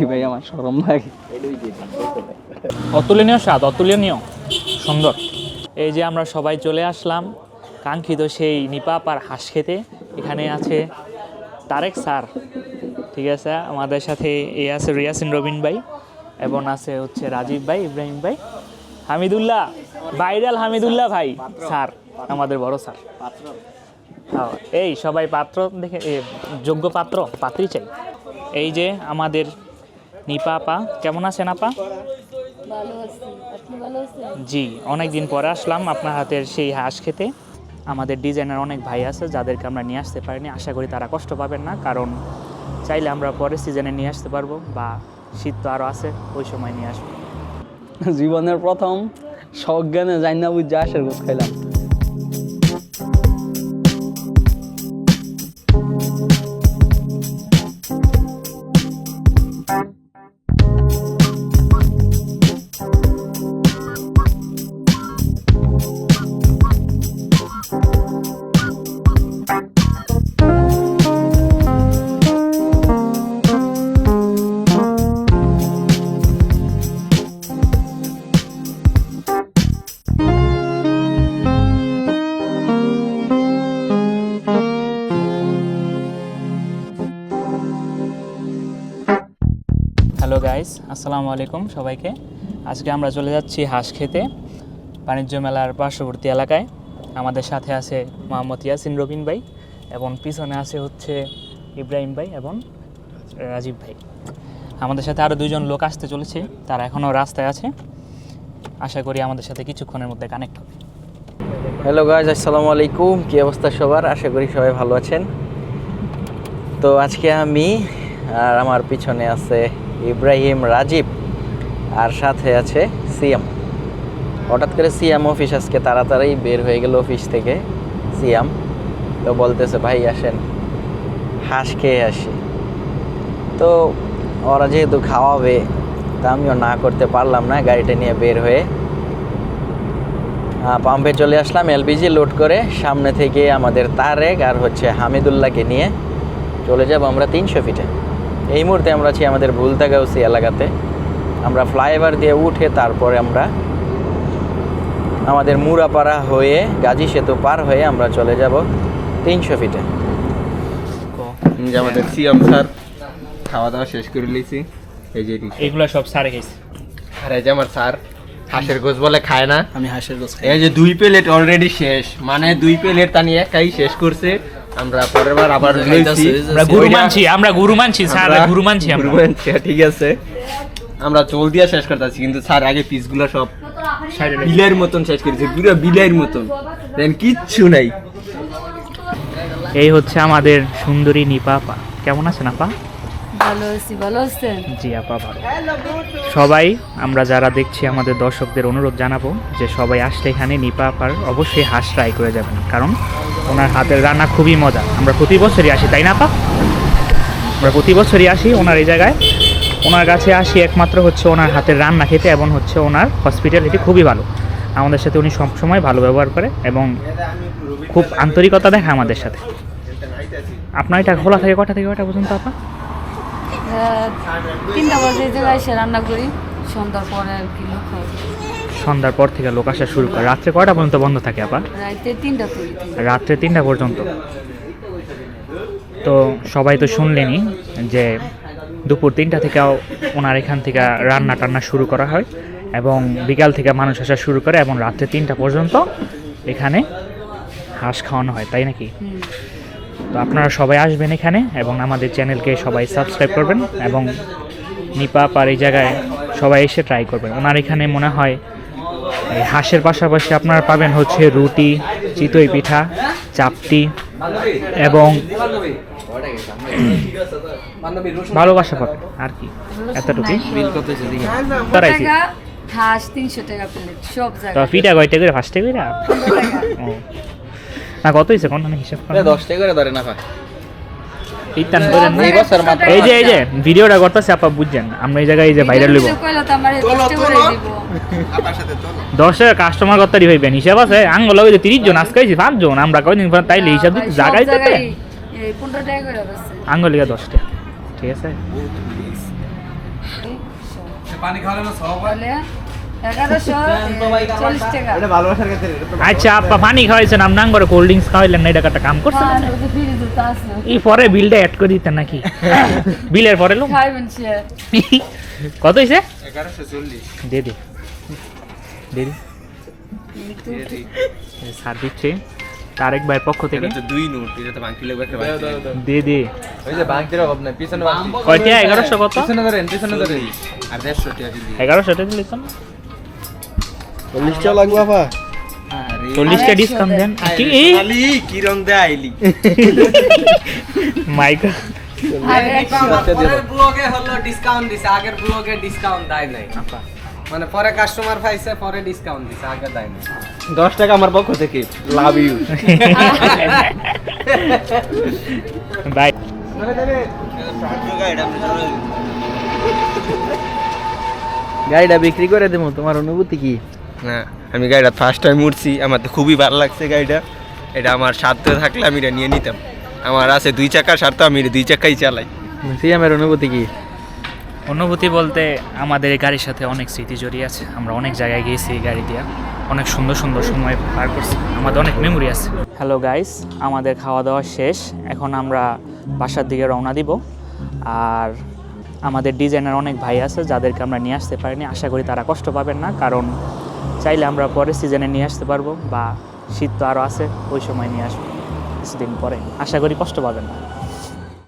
ভাই আমার শরম লাগে। অতুলনীয় স্বাদ, অতুলনীয় সুন্দর। এই যে আমরা সবাই চলে আসলাম কাঙ্ক্ষিত সেই নিপাপার হাঁস খেতে। এখানে আছে তারেক স্যার, ঠিক আছে, আমাদের সাথে এ আছে রিয়াসিন রবিন ভাই, এবং আছে হচ্ছে রাজীব ভাই, ইব্রাহিম ভাই, হামিদুল্লাহ, ভাইরাল হামিদুল্লাহ ভাই স্যার, আমাদের বড় স্যার। এই সবাই পাত্র দেখে, যোগ্য পাত্রই চাই। এই যে আমাদের নিপা আপা, কেমন আছেন আপা? জি, অনেক দিন পরে আসলাম আপনার হাতের সেই হাঁস খেতে। আমাদের ডিজাইনার অনেক ভাই আছে যাদেরকে আমরা নিয়ে আসতে পারিনি, আশা করি তারা কষ্ট পাবেন না, কারণ চাইলে আমরা পরের সিজনে নিয়ে আসতে পারবো, বা শীত তো আরও আছে, ওই সময় নিয়ে আসবো। জীবনের প্রথম সজ্ঞানে যাই না বুঝে আশের গোছ খাইলাম। হ্যালো গাইস, আসসালামু আলাইকুম সবাইকে। আজকে আমরা চলে যাচ্ছি হাঁস খেতে বাণিজ্য মেলার পার্শ্ববর্তী এলাকায়। আমাদের সাথে আছে মোহাম্মদ ইয়াসিন রবিন ভাই, এবং পিছনে আছে হচ্ছে ইব্রাহিম ভাই এবং রাজীব ভাই। আমাদের সাথে আরও দুইজন লোক আসতে চলেছে, তারা এখনও রাস্তায় আছে, আশা করি আমাদের সাথে কিছুক্ষণের মধ্যে কানেক্ট হবে। হ্যালো গাইজ, আসসালামু আলাইকুম। কী অবস্থা সবার? আশা করি সবাই ভালো আছেন। তো আজকে আমি আর আমার পিছনে আছে ইব্রাহিম, রাজীব, আর সাথে আছে সিয়াম। হঠাৎ করে সিয়াম অফিস আজকে তাড়াতাড়ি বের হয়ে গেল অফিস থেকে। সিয়াম তো বলতেছে, ভাই আসেন হাঁস খেয়ে আসি। তো ওরা যেহেতু খাওয়াবে, তা আমিও না করতে পারলাম না, গাড়িটা নিয়ে বের হয়ে পাম্পে চলে আসলাম এলপিজি লোড করে। সামনে থেকে আমাদের তারেক আর হচ্ছে হামিদুল্লাহকে নিয়ে চলে যাব আমরা 300 ফিটে। এই মুহূর্তে আমরা আছি আমাদের ভুলতাগাউসি এলাকাতে। আমরা ফ্লাইওভার দিয়ে উঠে তারপরে আমরা আমাদের মুরাপাড়া হয়ে গাজী সেতু পার হয়ে আমরা চলে যাব 300 ফিটে। যে আমাদের সিএম স্যার খাওয়া দাওয়া শেষ করে নিয়েছি। এই যে এইগুলো সব স্যারে গেছে। আর এই যে আমার স্যার হাঁসের গোছ বলে খায় না, আমি হাঁসের গোছ খাই। এই যে 2 প্লেট অলরেডি শেষ, মানে 2 প্লেট তা নিয়ে একাই শেষ করছে। আমরা পরের বার আবার লইছি, আমরা গুরু মানছি স্যার, গুরু মানছি আমরা। ঠিক আছে, আমরা চোল দিয়া শেষ করতেছি, কিন্তু স্যার আগে পিসগুলো সব বিলের মতন শেষ করেছে, পুরো বিলের মতন, দেন কিচ্ছু নাই। এই হচ্ছে আমাদের সুন্দরী নিপা আপা। কেমন আছেন আপা? ভালো আছি, ভালো আছেন? জি আপা ভালো। সবাই আমরা যারা দেখছি আমাদের দর্শকদের অনুরোধ জানাবো যে সবাই আসলে এখানে নিপা আপার অবশ্যই হাঁস ট্রাই করে যাবেন, কারণ ওনার হাতের রান্না খুবই মজা। আমরা প্রতি বছরই আসি, তাই না আপা? আমরা প্রতি বছরই আসি ওনার এই জায়গায়, ওনার কাছে আসি একমাত্র হচ্ছে ওনার হাতের রান্না খেতে, এবং হচ্ছে ওনার হসপিটালিটি খুবই ভালো। আমাদের সাথে উনি সবসময় ভালো ব্যবহার করে এবং খুব আন্তরিকতা দেখায় আমাদের সাথে। আপনার এটা খোলা থাকে কটা থেকে কটা পর্যন্ত আপা? 3টা বাজে এই জায়গায় এসে রান্না করি, সন্ধ্যার পরে আর কি লোক হয়। সন্ধ্যার পর থেকে লোক আসা শুরু করে। রাত্রে কয়টা পর্যন্ত বন্ধ থাকে আপা? রাতে 3টা করি। রাত্রে 3টা পর্যন্ত। তো সবাই তো শুনলেনই যে দুপুর 3টা থেকেও ওনার এখান থেকে রান্না টান্না শুরু করা হয়, এবং বিকাল থেকে মানুষ আসা শুরু করে, এবং রাত্রে 3টা পর্যন্ত এখানে হাঁস খাওয়ানো হয়, তাই নাকি? তো আপনারা সবাই আসবেন এখানে, এবং আমাদের চ্যানেলকে সবাই সাবস্ক্রাইব করবেন, এবং নিপা আপার এই জায়গায় সবাই এসে ট্রাই করবেন। ওনার এখানে মনে হয় এই হাঁসের পাশাপাশি আপনারা পাবেন হচ্ছে রুটি, চিতই পিঠা, চাপটি, এবং ভালোবাসা পাবেন, আর কি এতটুকুই। তারাইছি হাঁস 300 টাকা প্লেট সব তো জায়গায়। পিঠা কয়টা করে? 5 টাকা করে? 15 টাকা। ও না, কত হয়েছে কোন হিসাব করেন? 10 টাকা করে ধরে না ভাই। ইতান করেন না। এই যে ভিডিওটা করতেছে আপা, বুঝছেন আমরা এই জায়গায় এই যে ভাইরাল লইব, কইলো তো আমারে 10 টাকা করে দিব। 10 টাকা কাস্টমার করতেই হইবেন, হিসাব আছে। আঙ্গুল লগে 30 জন, আজকে 5 জন, আমরা কয়দিন পর তাইলে হিসাব দিতে জায়গায় দিতে এই 15 টাকা করে আছে। আঙ্গুল লিগা 10 টাকা, ঠিক আছে? বলে 1140 টাকা এটা ভালোবাসার ক্ষেত্রে আচ্ছা আপা পানি খাওয়াইছেন আপনার করে কোল্ড ড্রিঙ্কস খাওয়াইলেন না, এটা একটা কাম করছেন আর ওই যে ফ্রিজ দুটো আছে এই পরে বিলটা অ্যাড করে দিতেন নাকি? বিলের পরে লো খাইবেন সে কত হয়েছে? 1140 দে দে দে দে। স্যার দিচ্ছে তারেক ভাইয়ের পক্ষ থেকে। এটা তো দুই নোট, এটা তো বাংকি লাগবে একটা বাংকি। দে দে। ওই যে বাংকির অভাব নাই, পিছনে বাংকি। কয়টা? 1100 কত? পিছনে ধরেন আর 150 টাকা দিবি। 1100 টাকা দিলে তো 40 টাকা লাগবে আপা। 40 টা ডিসকাউন্ট দেন কি? খালি কি রং দেয় আইলি। মাইক আর 100 পরের ব্লগে হলো ডিসকাউন্ট দিছে, আগের ব্লগে ডিসকাউন্ট দেয় নাই। মানে পরে কাস্টমার পাইছে, পরে ডিসকাউন্ট দিছে, আগে দেয় নাই। 10 টাকা আমার পক্ষ থেকে, লাভ ইউ। বাই। গাড়িটা বিক্রি করে দেবো, তোমার অনুভূতি কি? না, আমি গাড়িটা ফার্স্ট টাইম উঠছি, আমার তো খুবই ভালো লাগছে গাড়িটা। এটা আমার স্বার্থ থাকলে আমি এটা নিয়ে নিতাম। আমার আছে 2 চাকার স্বার্থ, আমি 2 চাকাই চালাই। সিয়ামের অনুভূতি কি? অনুভূতি বলতে আমাদের এই গাড়ির সাথে অনেক স্মৃতি জড়িয়ে আছে। আমরা অনেক জায়গায় গিয়েছি এই গাড়ি দিয়ে, অনেক সুন্দর সুন্দর সময় পার করছি, আমাদের অনেক মেমোরি আছে। হ্যালো গাইস, আমাদের খাওয়া দাওয়া শেষ, এখন আমরা বাসার দিকে রওনা দিব। আর আমাদের ডিজাইনার অনেক ভাই আছে যাদেরকে আমরা নিয়ে আসতে পারিনি, আশা করি তারা কষ্ট পাবেন না, কারণ চাইলে আমরা পরের সিজনে নিয়ে আসতে পারবো, বা শীত তো আরও আছে, ওই সময় নিয়ে আসবো কিছুদিন পরে, আশা করি কষ্ট পাবেন না।